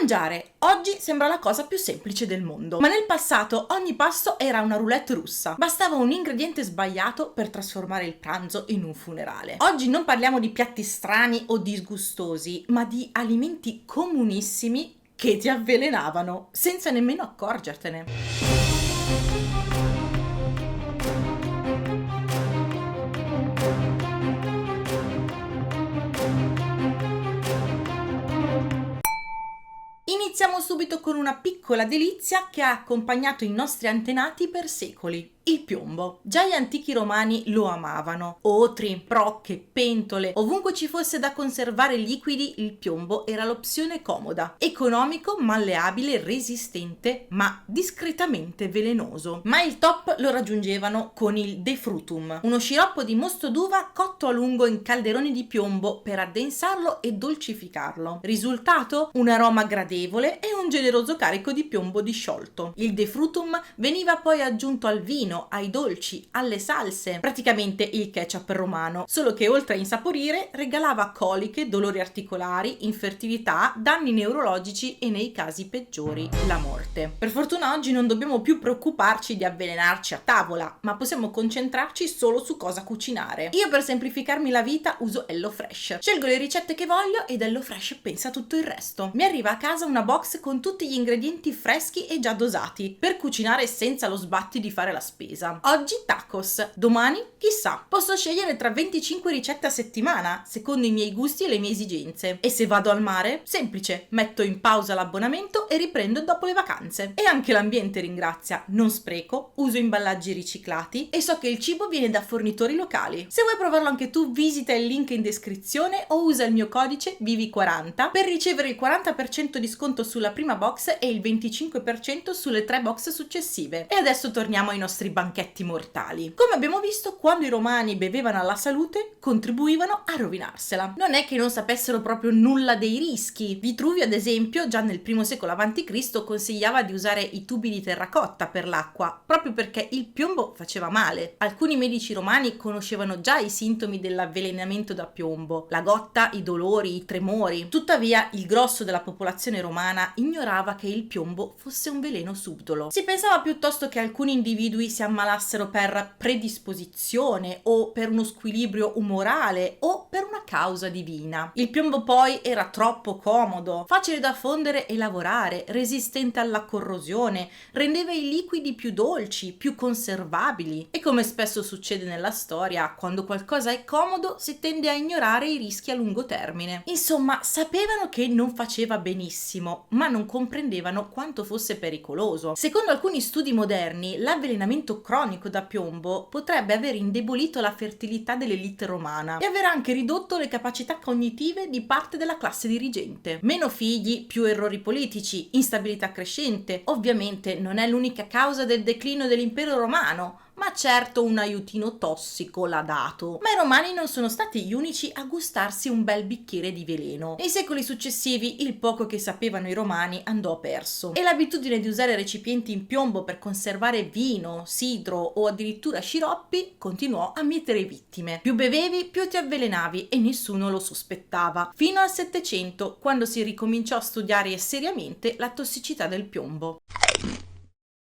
Mangiare oggi sembra la cosa più semplice del mondo, ma nel passato ogni pasto era una roulette russa. Bastava un ingrediente sbagliato per trasformare il pranzo in un funerale. Oggi non parliamo di piatti strani o disgustosi, ma di alimenti comunissimi che ti avvelenavano senza nemmeno accorgertene. Iniziamo subito con una piccola delizia che ha accompagnato i nostri antenati per secoli. Il piombo. Già gli antichi romani lo amavano. Otri, brocche, pentole, ovunque ci fosse da conservare liquidi, il piombo era l'opzione comoda. Economico, malleabile, resistente, ma discretamente velenoso. Ma il top lo raggiungevano con il de frutum, uno sciroppo di mosto d'uva cotto a lungo in calderoni di piombo per addensarlo e dolcificarlo. Risultato? Un aroma gradevole e un generoso carico di piombo disciolto. Il de frutum veniva poi aggiunto al vino, ai dolci, alle salse, praticamente il ketchup romano, solo che oltre a insaporire regalava coliche, dolori articolari, infertilità, danni neurologici e nei casi peggiori la morte. Per fortuna oggi non dobbiamo più preoccuparci di avvelenarci a tavola, ma possiamo concentrarci solo su cosa cucinare. Io per semplificarmi la vita uso HelloFresh. Scelgo le ricette che voglio ed HelloFresh pensa tutto il resto. Mi arriva a casa una box con tutti gli ingredienti freschi e già dosati per cucinare senza lo sbatti di fare la spesa. Oggi tacos, domani chissà. Posso scegliere tra 25 ricette a settimana, secondo i miei gusti e le mie esigenze. E se vado al mare? Semplice, metto in pausa l'abbonamento e riprendo dopo le vacanze. E anche l'ambiente ringrazia, non spreco, uso imballaggi riciclati e so che il cibo viene da fornitori locali. Se vuoi provarlo anche tu, visita il link in descrizione o usa il mio codice VIVI40 per ricevere il 40% di sconto sulla prima box e il 25% sulle 3 box successive. E adesso torniamo ai nostri banchetti mortali. Come abbiamo visto, quando i romani bevevano alla salute, contribuivano a rovinarsela. Non è che non sapessero proprio nulla dei rischi. Vitruvio, ad esempio, già nel I secolo a.C. consigliava di usare i tubi di terracotta per l'acqua, proprio perché il piombo faceva male. Alcuni medici romani conoscevano già i sintomi dell'avvelenamento da piombo, la gotta, i dolori, i tremori. Tuttavia, il grosso della popolazione romana ignorava che il piombo fosse un veleno subdolo. Si pensava piuttosto che alcuni individui si ammalassero per predisposizione o per uno squilibrio umorale o per una causa divina. Il piombo poi era troppo comodo, facile da fondere e lavorare, resistente alla corrosione, rendeva i liquidi più dolci, più conservabili e come spesso succede nella storia, quando qualcosa è comodo si tende a ignorare i rischi a lungo termine. Insomma, sapevano che non faceva benissimo, ma non comprendevano quanto fosse pericoloso. Secondo alcuni studi moderni, l'avvelenamento cronico da piombo potrebbe aver indebolito la fertilità dell'elite romana e aver anche ridotto le capacità cognitive di parte della classe dirigente. Meno figli, più errori politici, instabilità crescente. Ovviamente non è l'unica causa del declino dell'impero romano, ma certo un aiutino tossico l'ha dato. Ma i romani non sono stati gli unici a gustarsi un bel bicchiere di veleno. Nei secoli successivi il poco che sapevano i romani andò perso e l'abitudine di usare recipienti in piombo per conservare vino, sidro o addirittura sciroppi continuò a mietere vittime. Più bevevi, più ti avvelenavi e nessuno lo sospettava. Fino al Settecento, quando si ricominciò a studiare seriamente la tossicità del piombo.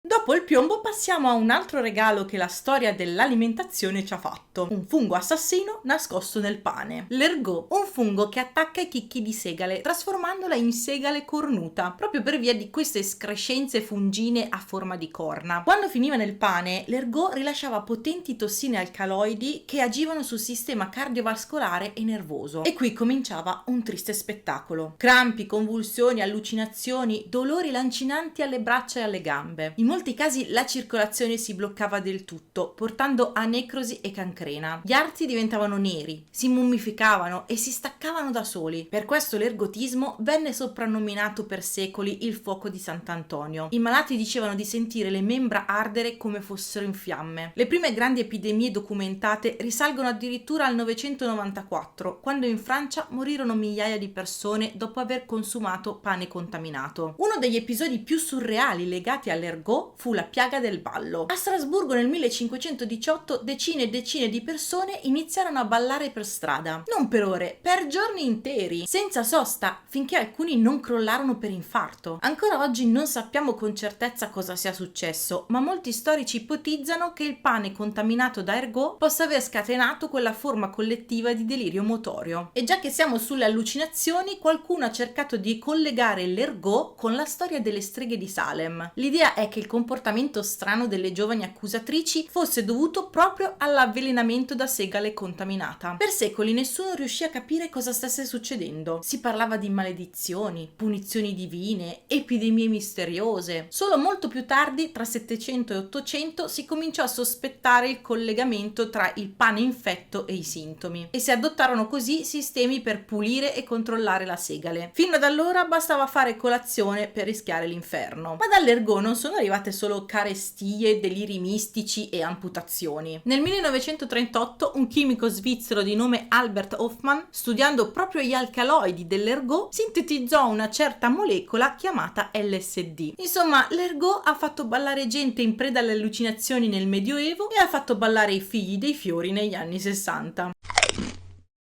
Dopo il piombo passiamo a un altro regalo che la storia dell'alimentazione ci ha fatto. Un fungo assassino nascosto nel pane. L'ergot, un fungo che attacca i chicchi di segale, trasformandola in segale cornuta, proprio per via di queste escrescenze fungine a forma di corna. Quando finiva nel pane, l'ergot rilasciava potenti tossine alcaloidi che agivano sul sistema cardiovascolare e nervoso. E qui cominciava un triste spettacolo. Crampi, convulsioni, allucinazioni, dolori lancinanti alle braccia e alle gambe. In molti casi la circolazione si bloccava del tutto, portando a necrosi e cancrena. Gli arti diventavano neri, si mummificavano e si staccavano da soli. Per questo l'ergotismo venne soprannominato per secoli il fuoco di Sant'Antonio. I malati dicevano di sentire le membra ardere come fossero in fiamme. Le prime grandi epidemie documentate risalgono addirittura al 994, quando in Francia morirono migliaia di persone dopo aver consumato pane contaminato. Uno degli episodi più surreali legati all'ergot fu fu la piaga del ballo. A Strasburgo nel 1518 decine e decine di persone iniziarono a ballare per strada, non per ore, per giorni interi, senza sosta, finché alcuni non crollarono per infarto. Ancora oggi non sappiamo con certezza cosa sia successo, ma molti storici ipotizzano che il pane contaminato da ergot possa aver scatenato quella forma collettiva di delirio motorio. E già che siamo sulle allucinazioni, qualcuno ha cercato di collegare l'ergot con la storia delle streghe di Salem. L'idea è che il comportamento strano delle giovani accusatrici fosse dovuto proprio all'avvelenamento da segale contaminata. Per secoli nessuno riuscì a capire cosa stesse succedendo. Si parlava di maledizioni, punizioni divine, epidemie misteriose. Solo molto più tardi, tra 700 e 800, si cominciò a sospettare il collegamento tra il pane infetto e i sintomi e si adottarono così sistemi per pulire e controllare la segale. Fino ad allora bastava fare colazione per rischiare l'inferno. Ma dall'ergot non sono arrivate solo carestie, deliri mistici e amputazioni. Nel 1938 un chimico svizzero di nome Albert Hofmann, studiando proprio gli alcaloidi dell'ergot, sintetizzò una certa molecola chiamata LSD. Insomma, l'ergot ha fatto ballare gente in preda alle allucinazioni nel Medioevo e ha fatto ballare i figli dei fiori negli anni 60.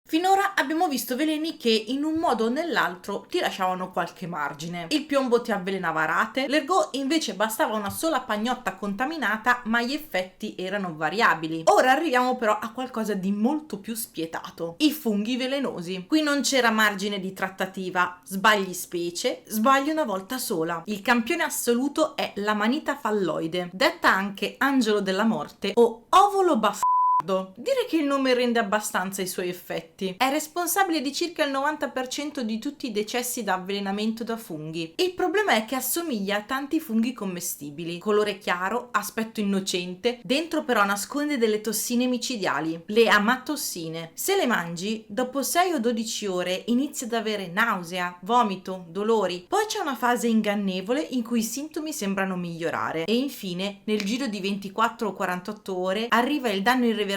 Finora abbiamo visto veleni che in un modo o nell'altro ti lasciavano qualche margine. Il piombo ti avvelenava a rate, l'ergot invece bastava una sola pagnotta contaminata, ma gli effetti erano variabili. Ora arriviamo però a qualcosa di molto più spietato: i funghi velenosi. Qui non c'era margine di trattativa, sbagli specie, sbagli una volta sola. Il campione assoluto è l'amanita falloide, detta anche angelo della morte o ovolo bastardo. Dire che il nome rende abbastanza i suoi effetti. È responsabile di circa il 90% di tutti i decessi da avvelenamento da funghi. Il problema è che assomiglia a tanti funghi commestibili. Colore chiaro, aspetto innocente, dentro però nasconde delle tossine micidiali, le amatossine. Se le mangi, dopo 6 o 12 ore inizi ad avere nausea, vomito, dolori. Poi c'è una fase ingannevole in cui i sintomi sembrano migliorare e infine, nel giro di 24 o 48 ore, arriva il danno irreversibile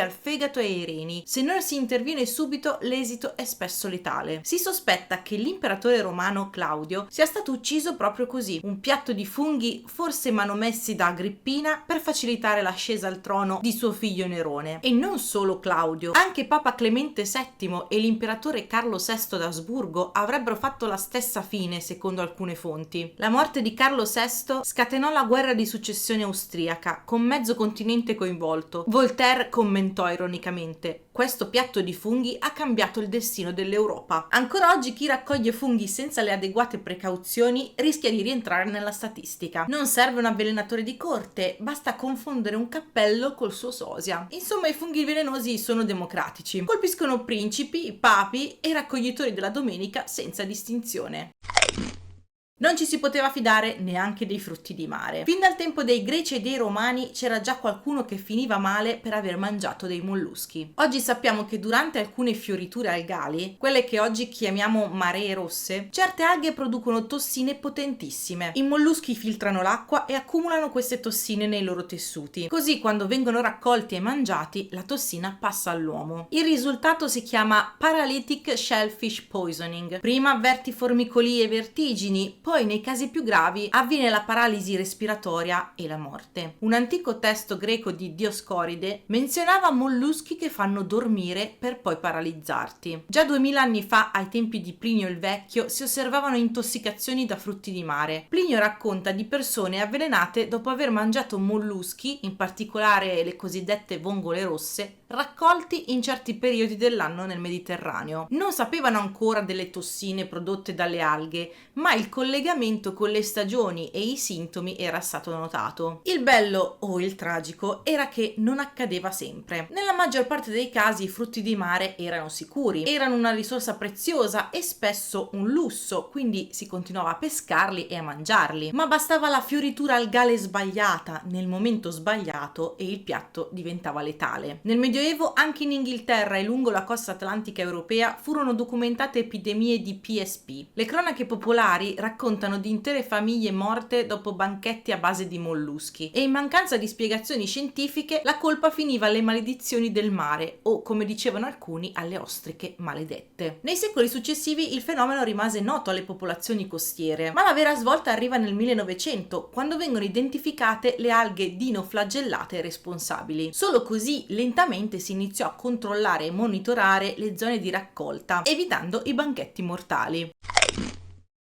al fegato e ai reni. Se non si interviene subito, l'esito è spesso letale. Si sospetta che l'imperatore romano Claudio sia stato ucciso proprio così: un piatto di funghi forse manomessi da Agrippina per facilitare l'ascesa al trono di suo figlio Nerone. E non solo Claudio, anche Papa Clemente VII e l'imperatore Carlo VI d'Asburgo avrebbero fatto la stessa fine, secondo alcune fonti. La morte di Carlo VI scatenò la guerra di successione austriaca, con mezzo continente coinvolto. Voltaire commentò ironicamente: questo piatto di funghi ha cambiato il destino dell'Europa. Ancora oggi chi raccoglie funghi senza le adeguate precauzioni rischia di rientrare nella statistica. Non serve un avvelenatore di corte, basta confondere un cappello col suo sosia. Insomma, i funghi velenosi sono democratici. Colpiscono principi, papi e raccoglitori della domenica senza distinzione. Non ci si poteva fidare neanche dei frutti di mare. Fin dal tempo dei Greci e dei Romani c'era già qualcuno che finiva male per aver mangiato dei molluschi. Oggi sappiamo che durante alcune fioriture algali, quelle che oggi chiamiamo maree rosse, certe alghe producono tossine potentissime. I molluschi filtrano l'acqua e accumulano queste tossine nei loro tessuti. Così quando vengono raccolti e mangiati, la tossina passa all'uomo. Il risultato si chiama paralytic shellfish poisoning. Prima avverti formicolie e vertigini, poi nei casi più gravi avviene la paralisi respiratoria e la morte. Un antico testo greco di Dioscoride menzionava molluschi che fanno dormire per poi paralizzarti. Già 2000 anni fa, ai tempi di Plinio il Vecchio, si osservavano intossicazioni da frutti di mare. Plinio racconta di persone avvelenate dopo aver mangiato molluschi, in particolare le cosiddette vongole rosse, raccolti in certi periodi dell'anno nel Mediterraneo. Non sapevano ancora delle tossine prodotte dalle alghe, ma il collegamento con le stagioni e i sintomi era stato notato. Il bello o il tragico era che non accadeva sempre. Nella maggior parte dei casi i frutti di mare erano sicuri, erano una risorsa preziosa e spesso un lusso, quindi si continuava a pescarli e a mangiarli, ma bastava la fioritura algale sbagliata nel momento sbagliato e il piatto diventava letale. Nel Medioevo Medioevo anche in Inghilterra e lungo la costa atlantica europea furono documentate epidemie di PSP. Le cronache popolari raccontano di intere famiglie morte dopo banchetti a base di molluschi e in mancanza di spiegazioni scientifiche la colpa finiva alle maledizioni del mare o, come dicevano alcuni, alle ostriche maledette. Nei secoli successivi il fenomeno rimase noto alle popolazioni costiere, ma la vera svolta arriva nel 1900, quando vengono identificate le alghe dinoflagellate responsabili. Solo così lentamente si iniziò a controllare e monitorare le zone di raccolta, evitando i banchetti mortali.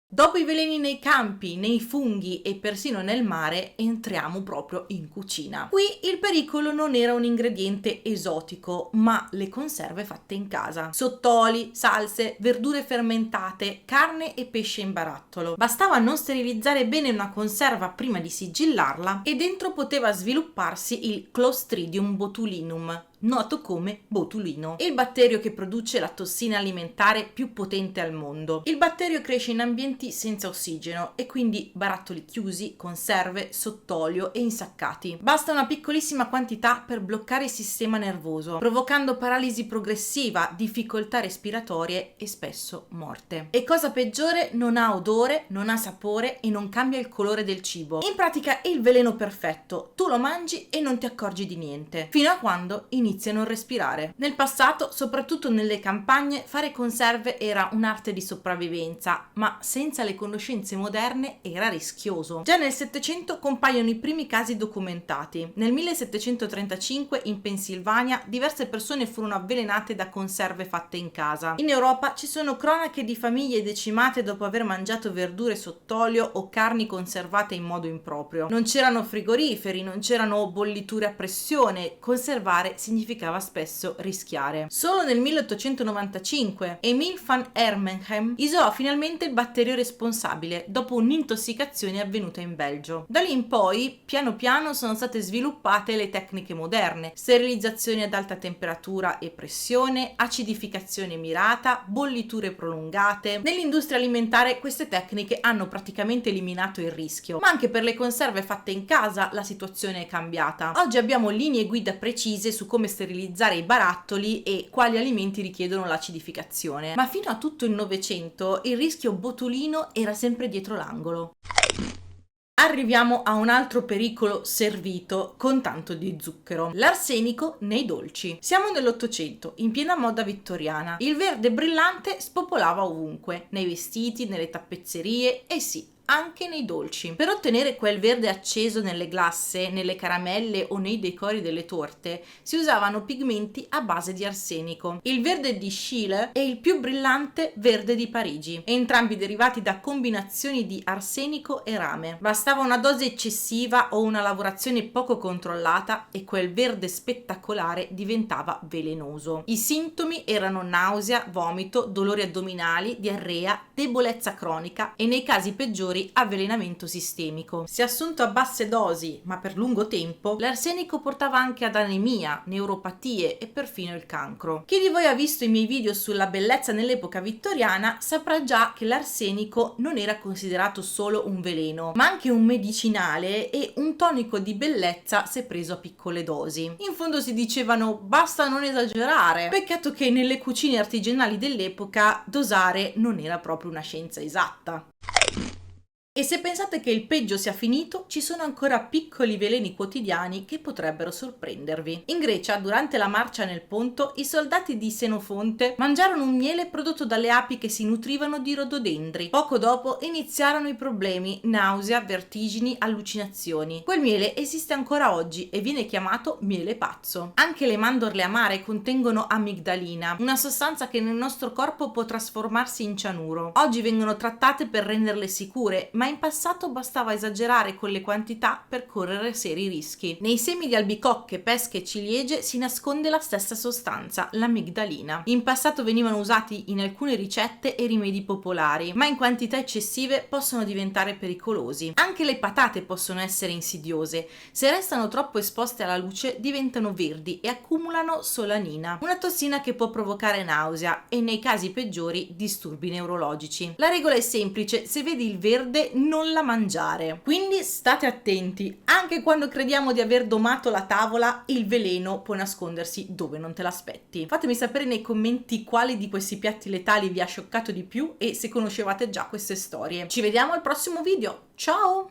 Dopo i veleni nei campi, nei funghi e persino nel mare, entriamo proprio in cucina. Qui il pericolo non era un ingrediente esotico, ma le conserve fatte in casa. Sottoli, salse, verdure fermentate, carne e pesce in barattolo. Bastava non sterilizzare bene una conserva prima di sigillarla e dentro poteva svilupparsi il Clostridium botulinum, noto come botulino, il batterio che produce la tossina alimentare più potente al mondo. Il batterio cresce in ambienti senza ossigeno e quindi barattoli chiusi, conserve, sottolio e insaccati. Basta una piccolissima quantità per bloccare il sistema nervoso, provocando paralisi progressiva, difficoltà respiratorie e spesso morte. E cosa peggiore, non ha odore, non ha sapore e non cambia il colore del cibo. In pratica è il veleno perfetto, tu lo mangi e non ti accorgi di niente, fino a quando inizi a non respirare. Nel passato, soprattutto nelle campagne, fare conserve era un'arte di sopravvivenza, ma senza le conoscenze moderne era rischioso. Già nel Settecento compaiono i primi casi documentati. Nel 1735 in Pennsylvania diverse persone furono avvelenate da conserve fatte in casa. In Europa ci sono cronache di famiglie decimate dopo aver mangiato verdure sott'olio o carni conservate in modo improprio. Non c'erano frigoriferi, non c'erano bolliture a pressione, conservare significava spesso rischiare. Solo nel 1895 Emil van Ermenhem isolò finalmente il batterio responsabile dopo un'intossicazione avvenuta in Belgio. Da lì in poi, piano piano, sono state sviluppate le tecniche moderne: sterilizzazione ad alta temperatura e pressione, acidificazione mirata, bolliture prolungate. Nell'industria alimentare queste tecniche hanno praticamente eliminato il rischio, ma anche per le conserve fatte in casa la situazione è cambiata. Oggi abbiamo linee guida precise su come sterilizzare i barattoli e quali alimenti richiedono l'acidificazione, ma fino a tutto il Novecento il rischio botulino era sempre dietro l'angolo. Arriviamo a un altro pericolo servito con tanto di zucchero: l'arsenico nei dolci. Siamo nell'Ottocento, in piena moda vittoriana. Il verde brillante spopolava ovunque, nei vestiti, nelle tappezzerie e sì, anche nei dolci. Per ottenere quel verde acceso nelle glasse, nelle caramelle o nei decori delle torte si usavano pigmenti a base di arsenico. Il verde di Schiele è il più brillante verde di Parigi, entrambi derivati da combinazioni di arsenico e rame. Bastava una dose eccessiva o una lavorazione poco controllata e quel verde spettacolare diventava velenoso. I sintomi erano nausea, vomito, dolori addominali, diarrea, debolezza cronica e nei casi peggiori avvelenamento sistemico. Se assunto a basse dosi ma per lungo tempo, l'arsenico portava anche ad anemia, neuropatie e perfino il cancro. Chi di voi ha visto i miei video sulla bellezza nell'epoca vittoriana saprà già che l'arsenico non era considerato solo un veleno, ma anche un medicinale e un tonico di bellezza se preso a piccole dosi. In fondo si dicevano basta non esagerare. Peccato che nelle cucine artigianali dell'epoca dosare non era proprio una scienza esatta. E se pensate che il peggio sia finito, ci sono ancora piccoli veleni quotidiani che potrebbero sorprendervi. In Grecia, durante la marcia nel Ponto, i soldati di Senofonte mangiarono un miele prodotto dalle api che si nutrivano di rododendri. Poco dopo iniziarono i problemi: nausea, vertigini, allucinazioni. Quel miele esiste ancora oggi e viene chiamato miele pazzo. Anche le mandorle amare contengono amigdalina, una sostanza che nel nostro corpo può trasformarsi in cianuro. Oggi vengono trattate per renderle sicure, ma in passato bastava esagerare con le quantità per correre seri rischi. Nei semi di albicocche, pesche e ciliegie si nasconde la stessa sostanza, l'amigdalina. In passato venivano usati in alcune ricette e rimedi popolari, ma in quantità eccessive possono diventare pericolosi. Anche le patate possono essere insidiose. Se restano troppo esposte alla luce diventano verdi e accumulano solanina, una tossina che può provocare nausea e nei casi peggiori disturbi neurologici. La regola è semplice: se vedi il verde non la mangiare. Quindi state attenti, anche quando crediamo di aver domato la tavola, il veleno può nascondersi dove non te l'aspetti. Fatemi sapere nei commenti quali di questi piatti letali vi ha scioccato di più e se conoscevate già queste storie. Ci vediamo al prossimo video, ciao!